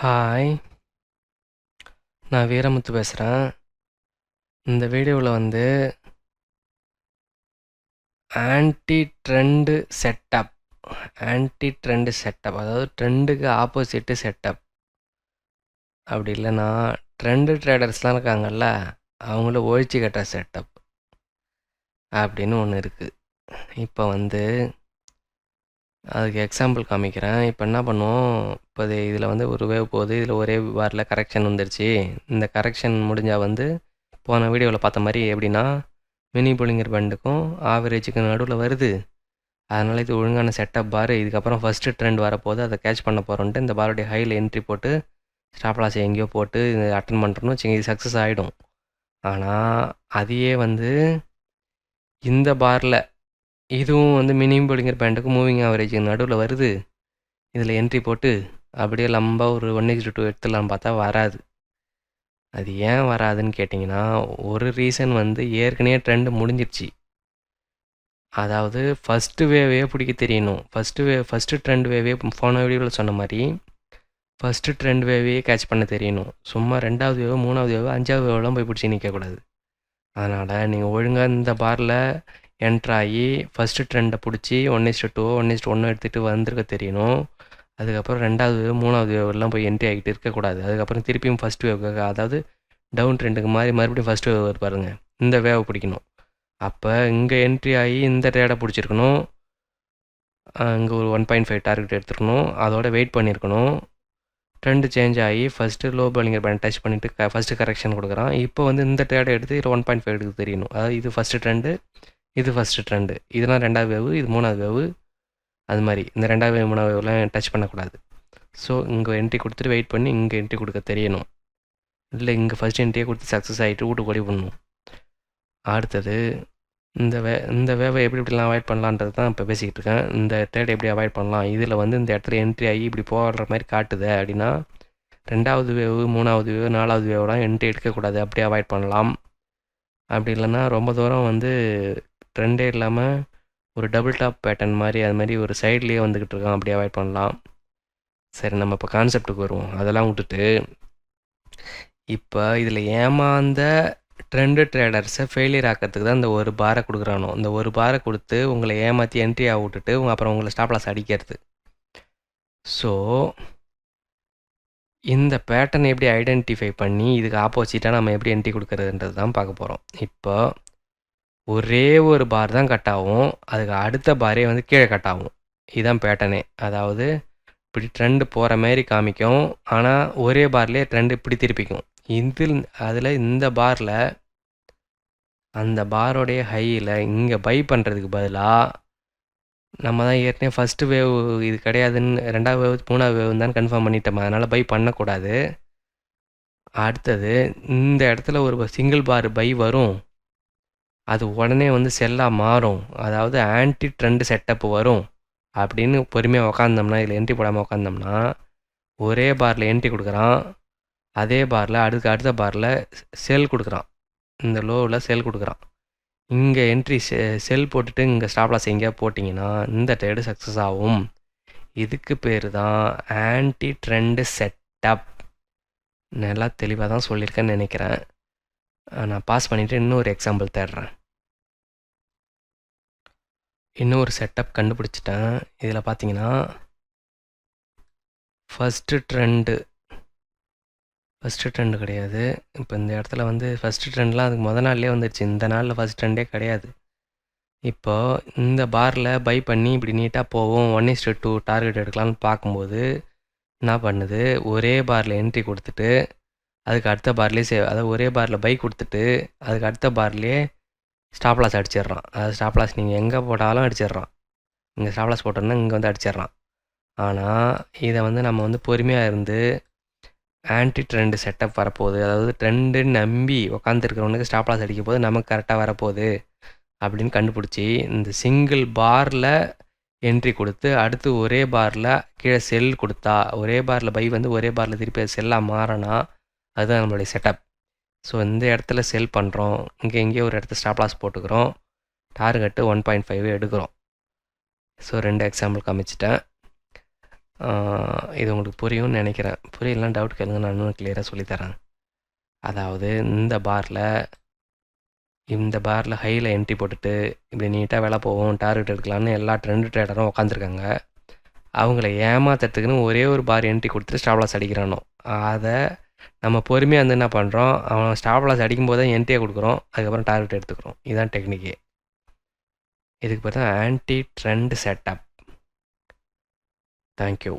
Hi, நான் வீரமுத்து பேசுகிறேன். இந்த வீடியோவில் வந்து ஆன்டி ட்ரெண்டு செட்டப் அதாவது ட்ரெண்டுக்கு ஆப்போசிட்டு செட்டப். அப்படி இல்லைன்னா ட்ரெண்டு ட்ரேடர்ஸ்லாம் இருக்காங்கல்ல, அவங்கள ஒழிச்சு கட்டுற செட்டப் அப்படின்னு ஒன்று இருக்குது. இப்போ வந்து அதுக்கு எக்ஸாம்பிள் காமிக்கிறேன். இப்போ என்ன பண்ணுவோம், இப்போ இதில் வந்து ஒரு வேவ் போகுது, இதில் ஒரே வாரில் கரெக்ஷன் வந்துடுச்சு. இந்த கரெக்ஷன் முடிஞ்சால் வந்து போன வீடியோவில் பார்த்த மாதிரி எப்படின்னா மினி புல்லிங்கர் பேண்டுக்கும் ஆவரேஜுக்கு நடுவில் வருது. அதனால் இது ஒழுங்கான செட்டப் பார். இதுக்கப்புறம் ஃபஸ்ட்டு ட்ரெண்ட் வரப்போது அதை கேட்ச் பண்ண போகிறோன்ட்டு இந்த பாருடைய ஹையில் என்ட்ரி போட்டு ஸ்டாப் லாஸ் எங்கேயோ போட்டு அட்டன் பண்ணுறோன்னு வச்சுங்க, இது சக்ஸஸ் ஆகிடும். ஆனால் அதையே வந்து இந்த பாரில் இதுவும் வந்து மினி புல்லிங்கர் பேண்டுக்கும் மூவிங் ஆவரேஜுக்கு நடுவில் வருது. இதில் என்ட்ரி போட்டு அப்படியே லம்பா ஒரு 1:2 எடுத்துடலான்னு பார்த்தா வராது. அது ஏன் வராதுன்னு கேட்டிங்கன்னா, ஒரு ரீசன் வந்து ஏற்கனவே ட்ரெண்டு முடிஞ்சிடுச்சு. அதாவது ஃபஸ்ட்டு வேவே பிடிக்க தெரியணும். ஃபஸ்ட்டு ட்ரெண்ட் வேவே போன வீடியோவில் சொன்ன மாதிரி ஃபஸ்ட்டு ட்ரெண்ட் வேவையே கேட்ச் பண்ண தெரியணும். சும்மா 2வது வேவ், 3வது வேவ், 5வது வேவெலாம் போய் பிடிச்சி நிற்கக்கூடாது. அதனால் நீங்கள் ஒழுங்காக இந்த பாரில் என்ட்ராகி ஃபஸ்ட்டு ட்ரெண்டை பிடிச்சி 1:2 1:1 எடுத்துகிட்டு வந்திருக்க தெரியணும். அதுக்கப்புறம் 2வது வேவ், 3வது வேவெல்லாம் போய் என்ட்ரி ஆகிட்டு இருக்கக்கூடாது. அதுக்கப்புறம் திருப்பியும் ஃபஸ்ட் வேவுக்காக, அதாவது டவுன் ட்ரெண்டுக்கு மாதிரி மறுபடியும் ஃபஸ்ட் வேவ் பாருங்கள், இந்த வேவை பிடிக்கணும். அப்போ இங்கே என்ட்ரி ஆகி இந்த ட்ரேடை பிடிச்சிருக்கணும். இங்கே ஒரு 1.5 டார்கெட் எடுத்துருக்கணும். அதோட வெயிட் பண்ணியிருக்கணும். ட்ரெண்டு சேஞ்ச் ஆகி first low Bollinger pant touch பண்ணிவிட்டு ஃபஸ்ட்டு கரெக்ஷன் கொடுக்குறான். இப்போ வந்து இந்த ட்ரேடை எடுத்து இதில் 1.5 எடுத்து தெரியணும். அதாவது இது ஃபஸ்ட்டு ட்ரெண்டு, இது ஃபஸ்ட்டு ட்ரெண்டு, இதெல்லாம் 2வது வேவு, இது 3வது வேவு. அது மாதிரி இந்த 2வது வேவ், 3வது வேவ்லாம் டச் பண்ணக்கூடாது. ஸோ இங்கே என்ட்ரி கொடுத்துட்டு வெயிட் பண்ணி இங்கே என்ட்ரி கொடுக்க தெரியணும். இல்லை இங்கே ஃபஸ்ட் என்ட்ரியே கொடுத்து சக்ஸஸ் ஆகிட்டு வீட்டுக்கு ஓடி பண்ணணும். அடுத்தது இந்த வேவை எப்படிலாம் அவாய்ட் பண்ணலான்றது தான் இப்போ பேசிக்கிட்டு இருக்கேன். இந்த ட்ரேட் எப்படி அவாய்ட் பண்ணலாம், இதில் வந்து இந்த இடத்துல என்ட்ரி ஆகி இப்படி போடுற மாதிரி காட்டுது அப்படின்னா 2வது வேவ், 3வது வேவ், 4வது வேவ்லாம் என்ட்ரி எடுக்கக்கூடாது. அப்படியே அவாய்ட் பண்ணலாம். அப்படி இல்லைன்னா ரொம்ப தூரம் வந்து ட்ரெண்டே இல்லாமல் ஒரு டபுள் டாப் பேட்டர்ன் மாதிரி அது மாதிரி ஒரு சைட்லேயே வந்துக்கிட்டு இருக்கோம், அப்படி அவாய்ட் பண்ணலாம். சரி, நம்ம இப்போ கான்செப்டுக்கு வருவோம். அதெல்லாம் விட்டுட்டு இப்போ இதில் ஏமாந்த ட்ரெண்டு ட்ரேடர்ஸை ஃபெயிலியர் ஆக்கிறதுக்கு தான் இந்த ஒரு பாரை கொடுக்குறானோ. இந்த ஒரு பாரை கொடுத்து உங்களை ஏமாற்றி என்ட்ரி ஆக விட்டுட்டு அப்புறம் உங்களை ஸ்டாப் லாஸ் அடிக்கிறது. ஸோ இந்த பேட்டர்னை எப்படி ஐடென்டிஃபை பண்ணி இதுக்கு ஆப்போசிட்டாக நம்ம எப்படி என்ட்ரி கொடுக்குறதுன்றது தான் பார்க்க போகிறோம். இப்போ ஒரே ஒரு பார் தான் கட் ஆகும், அதுக்கு அடுத்த பாரே வந்து கீழே கட் ஆகும். இதுதான் பேட்டர்னே. அதாவது இப்படி ட்ரெண்டு போகிற மாதிரி காமிக்கும், ஆனால் ஒரே பார்லேயே ட்ரெண்டு இப்படி திருப்பிக்கும். அதில் இந்த பாரில் அந்த பாரோடைய ஹையில் இங்கே பை பண்ணுறதுக்கு பதிலாக நம்ம தான் ஏற்கனவே ஃபஸ்ட்டு வேவ் இது கிடையாதுன்னு 2வது வேவ் 3வது வேவ் தான் கன்ஃபார்ம் பண்ணிட்டோம். அதனால் பை பண்ணக்கூடாது. அடுத்தது இந்த இடத்துல ஒரு சிங்கிள் பார் பை வரும், அது உடனே வந்து செல்லாக மாறும். அதாவது ஆன்டி ட்ரெண்டு செட்டப் வரும் அப்படின்னு பொறுமையாக உக்காந்தோம்னா, இதில் என்ட்ரி போடாமல் உக்காந்தோம்னா ஒரே பாரில் என்ட்ரி கொடுக்குறான், அதே பாரில் அடுத்த பாரில் செல் கொடுக்குறான். இந்த லோவில் செல் கொடுக்குறான். இங்கே என்ட்ரி செல் போட்டுட்டு இங்கே ஸ்டாப் லாஸ் எங்கேயா போட்டிங்கன்னா இந்த ட்ரேடு சக்ஸஸ் ஆகும். இதுக்கு பேர் தான் ஆன்டி ட்ரெண்டு செட்டப். நல்லா தெளிவாக தான் சொல்லியிருக்கேன்னு நினைக்கிறேன். நான் பாஸ் பண்ணிவிட்டு இன்னொரு எக்ஸாம்பிள் தேடுறேன். இன்னொரு செட்டப் கண்டுபிடிச்சிட்டேன். இதில் பார்த்தீங்கன்னா ஃபஸ்ட்டு ட்ரெண்டு கிடையாது. இப்போ இந்த இடத்துல வந்து ஃபஸ்ட்டு ட்ரெண்ட்லாம் அதுக்கு மொதல் நாள்லேயே வந்துடுச்சு. இந்த நாளில் ஃபஸ்ட் ட்ரெண்டே கிடையாது. இப்போது இந்த பாரில் பை பண்ணி இப்படி நீட்டாக போவோம், 1:2 டார்கெட் எடுக்கலாம்னு பார்க்கும்போது என்ன பண்ணுது, ஒரே பாரில் என்ட்ரி கொடுத்துட்டு அதுக்கு அடுத்த பார்லேயே அதாவது ஒரே பாரில் பை கொடுத்துட்டு அதுக்கு அடுத்த பார்லேயே ஸ்டாப் லாஸ் அடிச்சிடுறான். அதாவது ஸ்டாப் லாஸ் நீங்கள் எங்கே போட்டாலும் அடிச்சிடுறான். இங்கே ஸ்டாப் லாஸ் போட்டோன்னா இங்கே வந்து அடிச்சிடுறான். ஆனால் இதை வந்து நம்ம வந்து பொறுமையாக இருந்து ஆன்டி ட்ரெண்டு செட்டப் வரப்போகுது, அதாவது ட்ரெண்டு நம்பி உக்காந்துருக்கிறவனுக்கு ஸ்டாப் லாஸ் அடிக்கும் போது நமக்கு கரெக்டாக வரப்போகுது அப்படின்னு கண்டுபிடிச்சி இந்த சிங்கிள் பாரில் என்ட்ரி கொடுத்து அடுத்து ஒரே பாரில் கீழே செல் கொடுத்தா, ஒரே பாரில் பை வந்து ஒரே பாரில் திருப்பி அது செல்லாக மாறினா அதுதான் நம்மளுடைய செட்டப். ஸோ இந்த இடத்துல செல் பண்ணுறோம், இங்கே எங்கேயோ ஒரு இடத்துல ஸ்டாப் லாஸ் போட்டுக்கிறோம், டார்கெட்டு 1.5 எடுக்கிறோம். ஸோ 2 எக்ஸாம்பிள் காமிச்சிட்டேன். இது உங்களுக்கு புரியும்னு நினைக்கிறேன். புரியலனா டவுட் கேளுங்க, நான் இன்னும் கிளியராக சொல்லித்தரேன். அதாவது இந்த பாரில் ஹையில் என்ட்ரி போட்டுட்டு இப்படி நீட்டாக வேலை போவோம், டார்கெட் எடுக்கலாம்னு எல்லா ட்ரெண்ட் ட்ரேடரும் உட்காந்துருக்காங்க. அவங்கள ஏமாத்துறதுக்குன்னு ஒரே ஒரு பார் என்ட்ரி கொடுத்துட்டு ஸ்டாப் லாஸ் அடிக்கிறானோ, அதை நம்ம பொறுமையாக வந்து என்ன பண்ணுறோம், அவன் ஸ்டாப் லாஸ் அடிக்கும்போது தான் என்ட்ரியை கொடுக்குறோம், அதுக்கப்புறம் டார்கெட் எடுத்துக்கிறோம். இதுதான் டெக்னிக்கே. இதுக்கு பார்த்தா ஆன்டி ட்ரெண்ட் செட்டப். தேங்க்யூ.